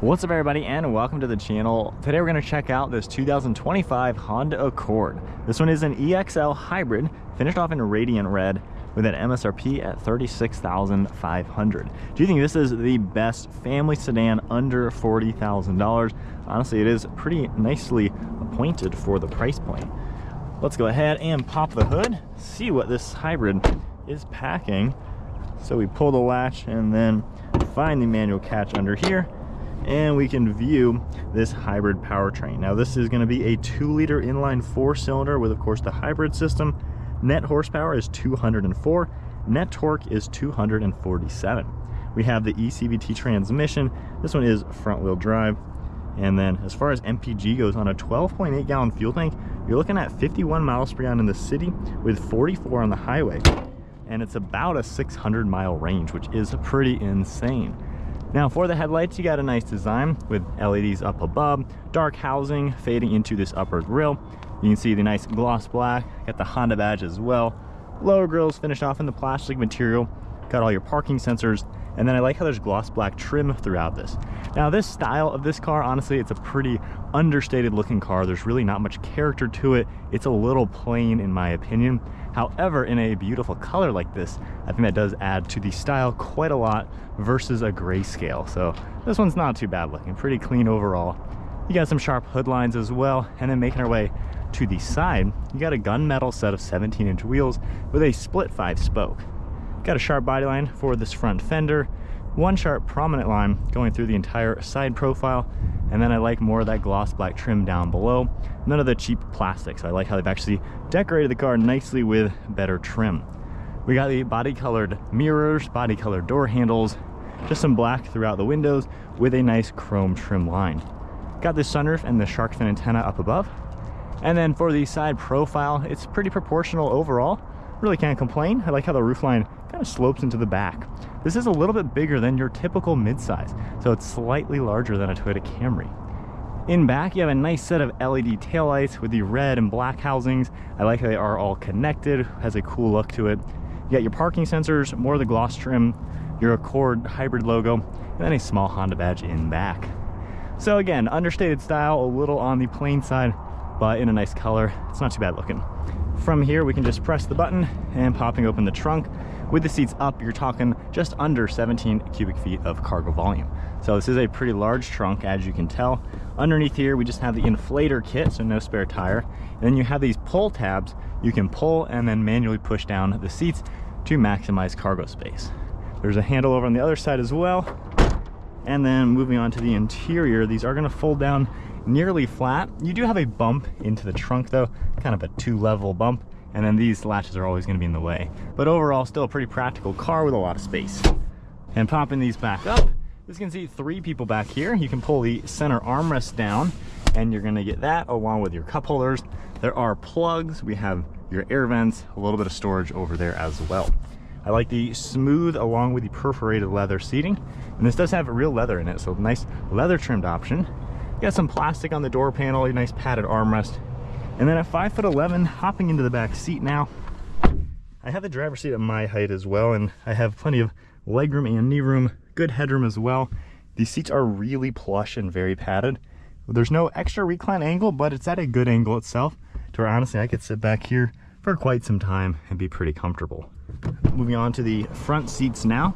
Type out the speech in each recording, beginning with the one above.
What's up everybody, and welcome to the channel. Today we're going to check out this 2025 Honda Accord. This one is an EXL hybrid, finished off in radiant red with an MSRP at $36,500. Do you think this is the best family sedan under $40,000? Honestly, it is pretty nicely appointed for the price point. Let's go ahead and pop the hood, see what this hybrid is packing. So we pull the latch and then find the manual catch under here, and we can view this hybrid powertrain. Now this is going to be a 2-liter inline 4-cylinder with, of course, the hybrid system. Net horsepower is 204, net torque is 247. We have the ECVT transmission. This one is front-wheel drive. And then as far as MPG goes, on a 12.8 gallon fuel tank, you're looking at 51 miles per gallon in the city with 44 on the highway. And it's about a 600-mile range, which is pretty insane. Now for the headlights, you got a nice design with LEDs up above, dark housing fading into this upper grille. You can see the nice gloss black, got the Honda badge as well. Lower grills finished off in the plastic material, got all your parking sensors, and then I like how there's gloss black trim throughout this. Now this style of this car, honestly, it's a pretty understated looking car. There's really not much character to it. It's a little plain in my opinion. However, in a beautiful color like this, I think that does add to the style quite a lot versus a grayscale. So this one's not too bad looking, pretty clean overall. You got some sharp hood lines as well. And then making our way to the side, you got a gunmetal set of 17-inch wheels with a split 5-spoke. Got a sharp body line for this front fender, one sharp prominent line going through the entire side profile, and then I like more of that gloss black trim down below. None of the cheap plastics. I like how they've actually decorated the car nicely with better trim. We got the body colored mirrors, body colored door handles, just some black throughout the windows with a nice chrome trim line. Got the sunroof and the shark fin antenna up above. And then for the side profile, it's pretty proportional overall. Really can't complain. I like how the roofline kind of slopes into the back. This is a little bit bigger than your typical midsize, so it's slightly larger than a Toyota Camry. In back, you have a nice set of LED taillights with the red and black housings. I like how they are all connected, has a cool look to it. You got your parking sensors, more of the gloss trim, your Accord hybrid logo, and then a small Honda badge in back. So again, understated style, a little on the plain side, but in a nice color. It's not too bad looking. From here, we can just press the button and popping open the trunk. With the seats up, you're talking just under 17 cubic feet of cargo volume. So this is a pretty large trunk, as you can tell. Underneath here, we just have the inflator kit, so no spare tire. And then you have these pull tabs. You can pull and then manually push down the seats to maximize cargo space. There's a handle over on the other side as well. And then moving on to the interior, these are going to fold down nearly flat. You do have a bump into the trunk though, kind of a 2-level bump, and then these latches are always going to be in the way. But overall, still a pretty practical car with a lot of space. And popping these back up, as you can see, 3 people back here. You can pull the center armrest down, and you're going to get that along with your cup holders. There are plugs, we have your air vents, a little bit of storage over there as well. I like the smooth along with the perforated leather seating, and this does have real leather in it, so nice leather trimmed option. You got some plastic on the door panel, a nice padded armrest, and then at 5'11", hopping into the back seat now. I have the driver's seat at my height as well, and I have plenty of legroom and knee room, good headroom as well. These seats are really plush and very padded. There's no extra recline angle, but it's at a good angle itself, to where honestly I could sit back here for quite some time and be pretty comfortable. Moving on to the front seats now.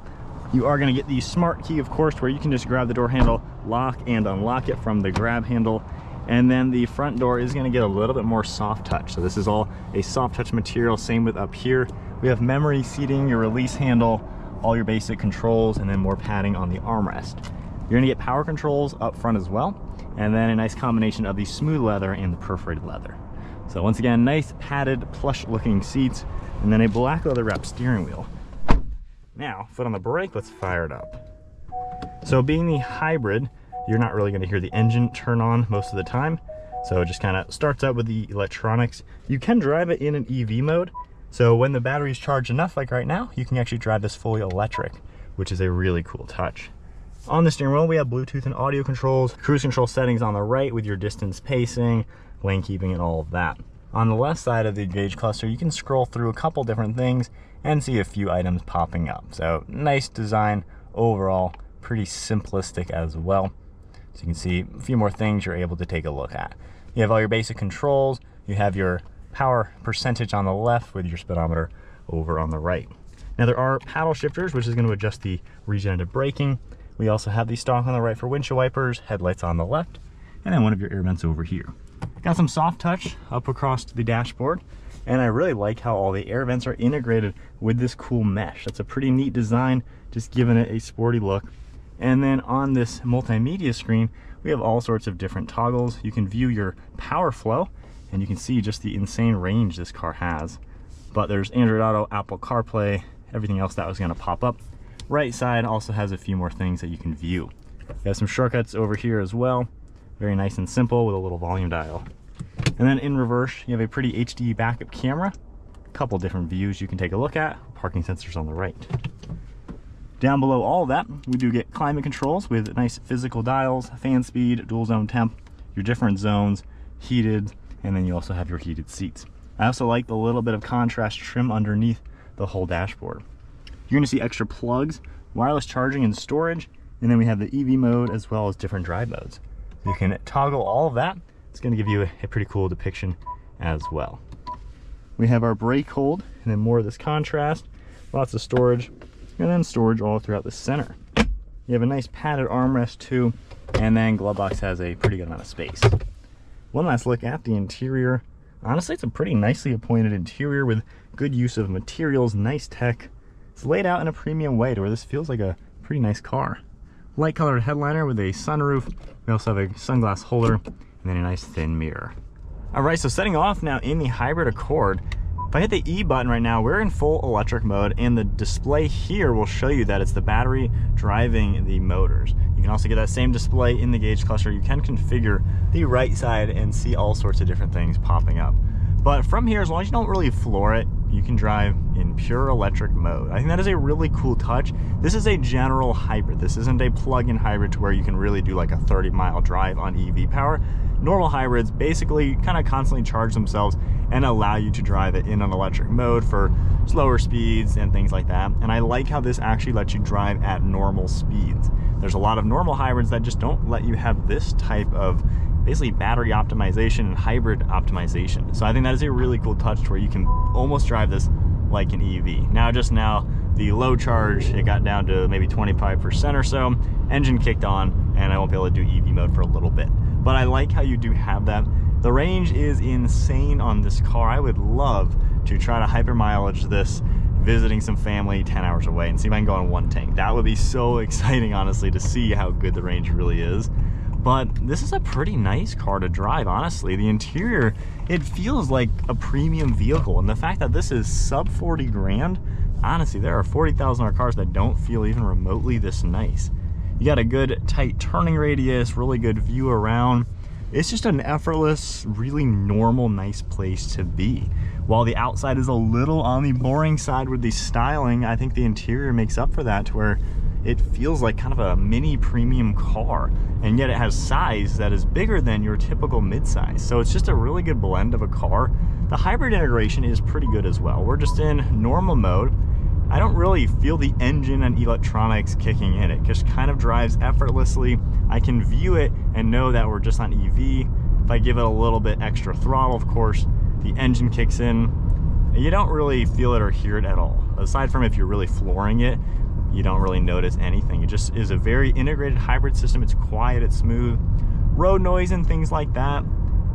You are going to get the smart key, of course, where you can just grab the door handle, lock and unlock it from the grab handle. And then the front door is going to get a little bit more soft touch. So this is all a soft touch material. Same with up here. We have memory seating, your release handle, all your basic controls, and then more padding on the armrest. You're going to get power controls up front as well. And then a nice combination of the smooth leather and the perforated leather. So once again, nice padded, plush looking seats, and then a black leather wrapped steering wheel. Now, foot on the brake, let's fire it up. So being the hybrid, you're not really going to hear the engine turn on most of the time. So it just kind of starts out with the electronics. You can drive it in an EV mode. So when the battery's charged enough, like right now, you can actually drive this fully electric, which is a really cool touch. On the steering wheel, we have Bluetooth and audio controls, cruise control settings on the right with your distance pacing, lane keeping, and all of that. On the left side of the gauge cluster, you can scroll through a couple different things and see a few items popping up. So nice design overall, pretty simplistic as well. So you can see a few more things you're able to take a look at. You have all your basic controls. You have your power percentage on the left with your speedometer over on the right. Now there are paddle shifters, which is going to adjust the regenerative braking. We also have the stalk on the right for windshield wipers, headlights on the left, and then one of your air vents over here. Got some soft touch up across the dashboard, and I really like how all the air vents are integrated with this cool mesh. That's a pretty neat design, just giving it a sporty look. And then on this multimedia screen, we have all sorts of different toggles. You can view your power flow, and you can see just the insane range this car has. But there's Android Auto, Apple CarPlay, everything else that was going to pop up. Right side also has a few more things that you can view. You have some shortcuts over here as well. Very nice and simple with a little volume dial. And then in reverse, you have a pretty HD backup camera. A couple different views you can take a look at. Parking sensors on the right. Down below all of that, we do get climate controls with nice physical dials, fan speed, dual zone temp, your different zones, heated, and then you also have your heated seats. I also like the little bit of contrast trim underneath the whole dashboard. You're going to see extra plugs, wireless charging and storage, and then we have the EV mode as well as different drive modes. You can toggle all of that. It's going to give you a pretty cool depiction as well. We have our brake hold, and then more of this contrast, lots of storage, and then storage all throughout the center. You have a nice padded armrest too, and then glove box has a pretty good amount of space. One last look at the interior. Honestly, it's a pretty nicely appointed interior with good use of materials, nice tech. It's laid out in a premium way to where this feels like a pretty nice car. Light colored headliner with a sunroof. We also have a sunglass holder and then a nice thin mirror. All right, so setting off now in the hybrid Accord. If I hit the E button right now, we're in full electric mode, and the display here will show you that it's the battery driving the motors. You can also get that same display in the gauge cluster. You can configure the right side and see all sorts of different things popping up. But from here, as long as you don't really floor it, you can drive in pure electric mode. I think that is a really cool touch. This is a general hybrid. This isn't a plug-in hybrid to where you can really do like a 30-mile drive on EV power. Normal hybrids basically kind of constantly charge themselves and allow you to drive it in an electric mode for slower speeds and things like that. And I like how this actually lets you drive at normal speeds. There's a lot of normal hybrids that just don't let you have this type of basically battery optimization and hybrid optimization. So I think that is a really cool touch to where you can almost drive this like an EV. Now, the low charge, it got down to maybe 25% or so, engine kicked on, and I won't be able to do EV mode for a little bit. But I like how you do have that. The range is insane on this car. I would love to try to hyper mileage this, visiting some family 10 hours away and see if I can go on one tank. That would be so exciting, honestly, to see how good the range really is. But this is a pretty nice car to drive, honestly. The interior, it feels like a premium vehicle. And the fact that this is sub 40 grand, honestly, there are $40,000 cars that don't feel even remotely this nice. You got a good tight turning radius, really good view around. It's just an effortless, really normal, nice place to be. While the outside is a little on the boring side with the styling, I think the interior makes up for that to where it feels like kind of a mini premium car, and yet it has size that is bigger than your typical midsize. So it's just a really good blend of a car. The hybrid integration is pretty good as well. We're just in normal mode. I don't really feel the engine and electronics kicking in. It just kind of drives effortlessly. I can view it and know that we're just on EV. If I give it a little bit extra throttle, of course, the engine kicks in. You don't really feel it or hear it at all. Aside from if you're really flooring it, you don't really notice anything. It just is a very integrated hybrid system. It's quiet, it's smooth. Road noise and things like that.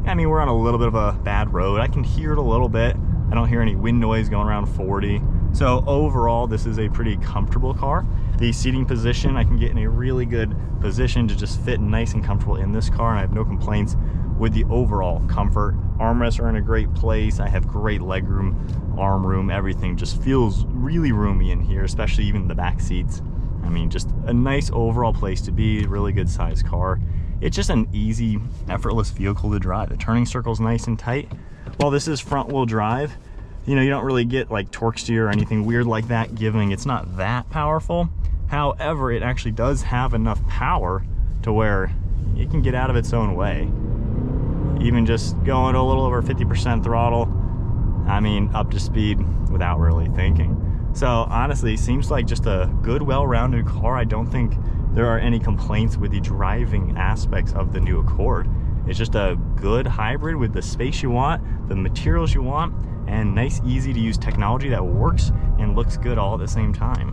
I mean, we're on a little bit of a bad road. I can hear it a little bit. I don't hear any wind noise going around 40. So overall, this is a pretty comfortable car. The seating position, I can get in a really good position to just fit nice and comfortable in this car, and I have no complaints with the overall comfort. Armrests are in a great place. I have great leg room, arm room, everything just feels really roomy in here, especially even the back seats. I mean, just a nice overall place to be, really good sized car. It's just an easy, effortless vehicle to drive. The turning circle's nice and tight. While this is front wheel drive, you know, you don't really get like torque steer or anything weird like that giving. It's not that powerful. However, it actually does have enough power to where it can get out of its own way. Even just going a little over 50% throttle, I mean, up to speed without really thinking. So honestly, it seems like just a good, well-rounded car. I don't think there are any complaints with the driving aspects of the new Accord. It's just a good hybrid with the space you want, the materials you want, and nice, easy to use technology that works and looks good all at the same time.